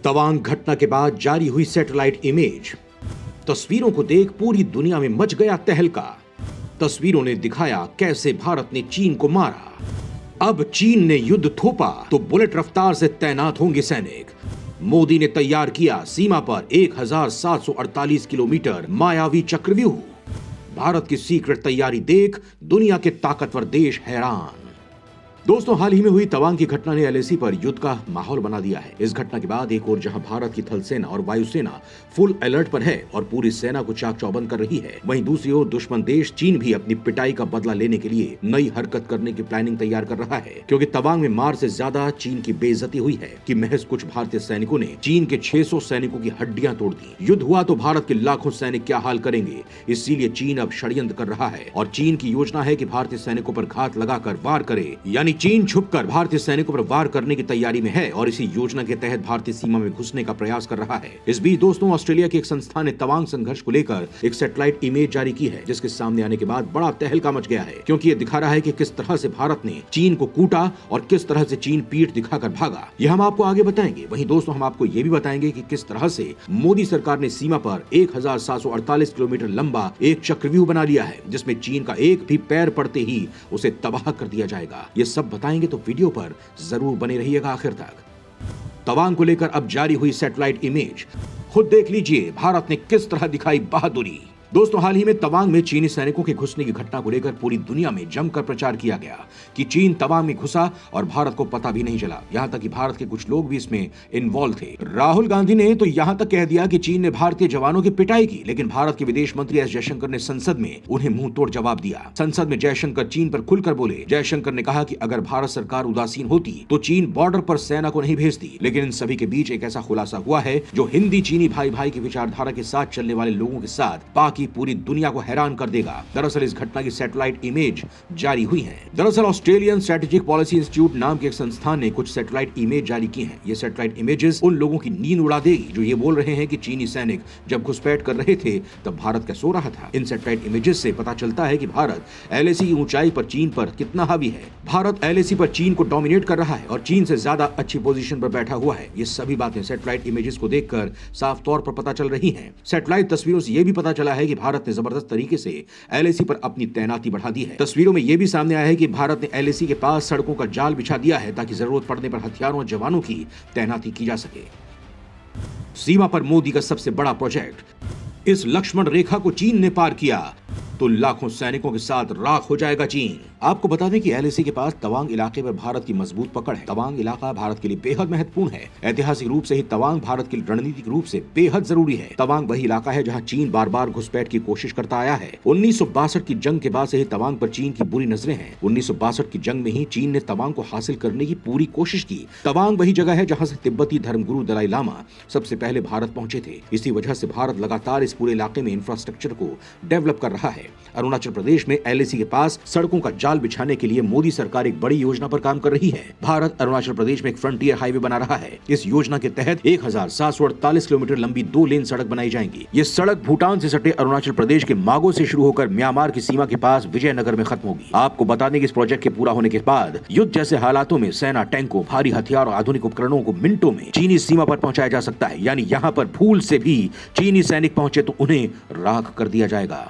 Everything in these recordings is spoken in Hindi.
तवांग घटना के बाद जारी हुई सैटेलाइट इमेज। तस्वीरों को देख पूरी दुनिया में मच गया तहलका। तस्वीरों ने दिखाया कैसे भारत ने चीन को मारा। अब चीन ने युद्ध थोपा तो बुलेट रफ्तार से तैनात होंगे सैनिक। मोदी ने तैयार किया सीमा पर 1748 किलोमीटर मायावी चक्रव्यूह। भारत की सीक्रेट तैयारी देख दुनिया के ताकतवर देश हैरान। दोस्तों, हाल ही में हुई तवांग की घटना ने एलएसी पर युद्ध का माहौल बना दिया है। इस घटना के बाद एक ओर जहां भारत की थल सेना और वायुसेना फुल अलर्ट पर है और पूरी सेना को चाक चौबंद कर रही है, वहीं दूसरी ओर दुश्मन देश चीन भी अपनी पिटाई का बदला लेने के लिए नई हरकत करने की प्लानिंग तैयार कर रहा है। क्योंकि तवांग में मार से ज्यादा चीन की बेइज्जती हुई है कि महज कुछ भारतीय सैनिकों ने चीन के 600 सैनिकों की हड्डियां तोड़ दी। युद्ध हुआ तो भारत के लाखों सैनिक क्या हाल करेंगे, इसीलिए चीन अब षड्यंत्र कर रहा है और चीन की योजना है कि भारतीय सैनिकों पर घात लगाकर वार करे। यानी चीन छुपकर भारतीय सैनिकों पर वार करने की तैयारी में है और इसी योजना के तहत भारतीय सीमा में घुसने का प्रयास कर रहा है। इस बीच दोस्तों, ऑस्ट्रेलिया के एक संस्थान ने तवांग संघर्ष को लेकर एक सैटेलाइट इमेज जारी की है, जिसके सामने आने के बाद बड़ा तहलका मच गया है, क्योंकि ये दिखा रहा है कि किस तरह से भारत ने चीन को कूटा और किस तरह से चीन पीठ दिखाकर भागा। यह हम आपको आगे बताएंगे। वहीं दोस्तों, हम आपको ये भी बताएंगे कि किस तरह से मोदी सरकार ने सीमा पर 1748 किलोमीटर लंबा एक चक्रव्यूह बना लिया है, जिसमें चीन का एक भी पैर पड़ते ही उसे तबाह कर दिया जाएगा। ये सब बताएंगे, तो वीडियो पर जरूर बने रहिएगा आखिर तक। तवांग को लेकर अब जारी हुई सैटेलाइट इमेज खुद देख लीजिए, भारत ने किस तरह दिखाई बहादुरी। दोस्तों, हाल ही में तवांग में चीनी सैनिकों के घुसने की घटना को लेकर पूरी दुनिया में जमकर प्रचार किया गया कि चीन तवांग में घुसा और भारत को पता भी नहीं चला। यहां तक कि भारत के कुछ लोग भी इसमें इन्वॉल्व थे। राहुल गांधी ने तो यहां तक कह दिया कि चीन ने भारतीय जवानों की पिटाई की, लेकिन भारत के विदेश मंत्री एस जयशंकर ने संसद में उन्हें मुंह तोड़ जवाब दिया। संसद में जयशंकर चीन पर खुलकर बोले। जयशंकर ने कहा कि अगर भारत सरकार उदासीन होती तो चीन बॉर्डर पर सेना को नहीं भेजती, लेकिन इन सभी के बीच एक ऐसा खुलासा हुआ है जो हिंदी चीनी भाई भाई की विचारधारा के साथ चलने वाले लोगों के साथ बाकी पूरी दुनिया को हैरान कर देगा। दरअसल इस घटना की सैटेलाइट इमेज जारी हुई है। दरअसल ऑस्ट्रेलियन स्ट्रेटेजिक पॉलिसी इंस्टीट्यूट नाम के एक संस्थान ने कुछ सैटेलाइट इमेज जारी की हैं। ये सैटेलाइट इमेजेस उन लोगों की नींद उड़ा देगी जो ये बोल रहे हैं कि चीनी सैनिक जब घुसपैठ कर रहे थे तब भारत क्या सो रहा था। इन सैटेलाइट इमेजेस से पता चलता है कि भारत एलएसी की ऊंचाई पर चीन पर कितना हावी है। भारत एलएसी पर चीन को डोमिनेट कर रहा है और चीन से ज्यादा अच्छी पोजीशन पर बैठा हुआ है। ये सभी बातें सैटेलाइट इमेजेस को देखकर साफ तौर पर पता चल रही हैं। सैटेलाइट तस्वीरों से यह भी पता चला है कि भारत ने जबरदस्त तरीके से एलएसी पर अपनी तैनाती बढ़ा दी है। तस्वीरों में यह भी सामने आया है कि भारत ने एलएसी के पास सड़कों का जाल बिछा दिया है ताकि जरूरत पड़ने पर हथियारों और जवानों की तैनाती की जा सके। सीमा पर मोदी का सबसे बड़ा प्रोजेक्ट। इस लक्ष्मण रेखा को चीन ने पार किया तो लाखों सैनिकों के साथ राख हो जाएगा चीन। आपको बता दें कि एलएसी के पास तवांग इलाके पर भारत की मजबूत पकड़ है। तवांग इलाका भारत के लिए बेहद महत्वपूर्ण है। ऐतिहासिक रूप से ही तवांग भारत के लिए रणनीतिक रूप से बेहद जरूरी है। तवांग वही इलाका है जहां चीन बार बार घुसपैठ की कोशिश करता आया है। 1962 की जंग के बाद से ही तवांग पर चीन की बुरी नजरें हैं। 1962 की जंग में ही चीन ने तवांग को हासिल करने की पूरी कोशिश की। तवांग वही जगह है जहाँ से तिब्बती धर्मगुरु दलाई लामा सबसे पहले भारत पहुंचे थे। इसी वजह से भारत लगातार इस पूरे इलाके में इंफ्रास्ट्रक्चर को डेवलप कर रहा है। अरुणाचल प्रदेश में एलएसी के पास सड़कों का जाल बिछाने के लिए मोदी सरकार एक बड़ी योजना पर काम कर रही है। भारत अरुणाचल प्रदेश में एक फ्रंटियर हाईवे बना रहा है। इस योजना के तहत 1748 किलोमीटर लंबी 2 लेन सड़क बनाई जाएंगी। ये सड़क भूटान से सटे अरुणाचल प्रदेश के मागो से शुरू होकर म्यांमार की सीमा के पास विजयनगर में खत्म होगी। आपको बता दें कि इस प्रोजेक्ट के पूरा होने के बाद युद्ध जैसे हालातों में सेना टैंकों, भारी हथियार और आधुनिक उपकरणों को मिनटों में चीनी सीमा पर पहुंचाया जा सकता है। यानी यहाँ पर भूल से भी चीनी सैनिक पहुंचे तो उन्हें राख कर दिया जाएगा।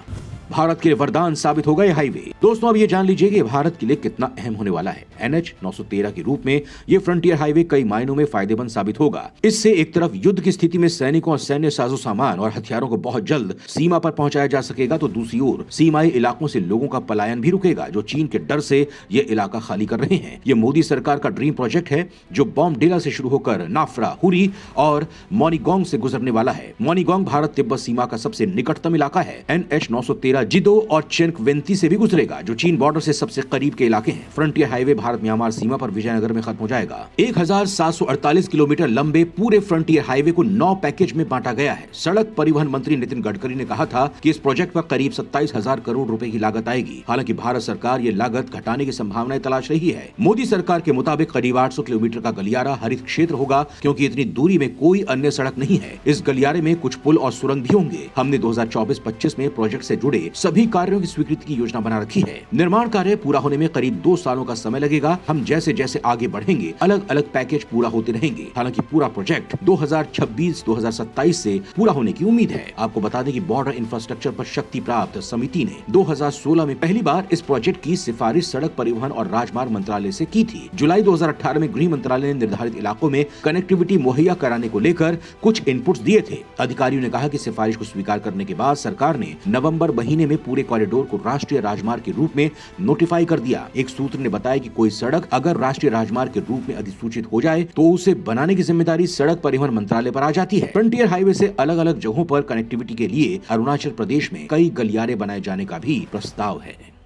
भारत के लिए वरदान साबित होगा यह हाईवे। दोस्तों, अब ये जान लीजिए कि भारत के लिए कितना अहम होने वाला है। NH 913 के रूप में ये फ्रंटियर हाईवे कई मायनों में फायदेमंद साबित होगा। इससे एक तरफ युद्ध की स्थिति में सैनिकों और सैन्य साजो सामान और हथियारों को बहुत जल्द सीमा पर पहुंचाया जा सकेगा, तो दूसरी ओर सीमाई इलाकों से लोगों का पलायन भी रुकेगा जो चीन के डर से ये इलाका खाली कर रहे हैं। ये मोदी सरकार का ड्रीम प्रोजेक्ट है जो बॉम्बडेला से शुरू होकर नाफरा, हुरी और मोनीगोंग से गुजरने वाला है। मोनीगोंग भारत तिब्बत सीमा का सबसे निकटतम इलाका है। NH 913 जिदो और चेनकवेंती से भी गुजरेगा जो चीन बॉर्डर से सबसे करीब के इलाके हैं। फ्रंटियर हाईवे भारत म्यांमार सीमा पर विजयनगर में खत्म हो जाएगा। 1748 किलोमीटर लंबे पूरे फ्रंटियर हाईवे को 9 पैकेज में बांटा गया है। सड़क परिवहन मंत्री नितिन गडकरी ने कहा था कि इस प्रोजेक्ट पर करीब 27,000 करोड़ रुपए की लागत आएगी। हालांकि भारत सरकार ये लागत घटाने की संभावनाएं तलाश रही है। मोदी सरकार के मुताबिक करीब 800 किलोमीटर का गलियारा हरित क्षेत्र होगा, क्योंकि इतनी दूरी में कोई अन्य सड़क नहीं है। इस गलियारे में कुछ पुल और सुरंग भी होंगे। हमने 2024-25 में प्रोजेक्ट से जुड़े सभी कार्यों की स्वीकृति की योजना बना रखी है। निर्माण कार्य पूरा होने में करीब 2 सालों का समय लगेगा। लगेगा। हम जैसे जैसे आगे बढ़ेंगे अलग अलग पैकेज पूरा होते रहेंगे। हालांकि पूरा प्रोजेक्ट 2026-2027 से पूरा होने की उम्मीद है। आपको बता दें कि बॉर्डर इंफ्रास्ट्रक्चर पर शक्ति प्राप्त समिति ने 2016 में पहली बार इस प्रोजेक्ट की सिफारिश सड़क परिवहन और राजमार्ग मंत्रालय से की थी। जुलाई 2018 में गृह मंत्रालय ने निर्धारित इलाकों में कनेक्टिविटी मुहैया कराने को लेकर कुछ इनपुट्स दिए थे। अधिकारियों ने कहा कि सिफारिश को स्वीकार करने के बाद सरकार ने नवंबर महीने में पूरे कॉरिडोर को राष्ट्रीय राजमार्ग के रूप में नोटिफाई कर दिया। एक सूत्र ने बताया कि कोई सड़क अगर राष्ट्रीय राजमार्ग के रूप में अधिसूचित हो जाए तो उसे बनाने की जिम्मेदारी सड़क परिवहन मंत्रालय पर आ जाती है। फ्रंटियर हाईवे से अलग अलग जगहों पर कनेक्टिविटी के लिए अरुणाचल प्रदेश में कई गलियारे बनाए जाने का भी प्रस्ताव है।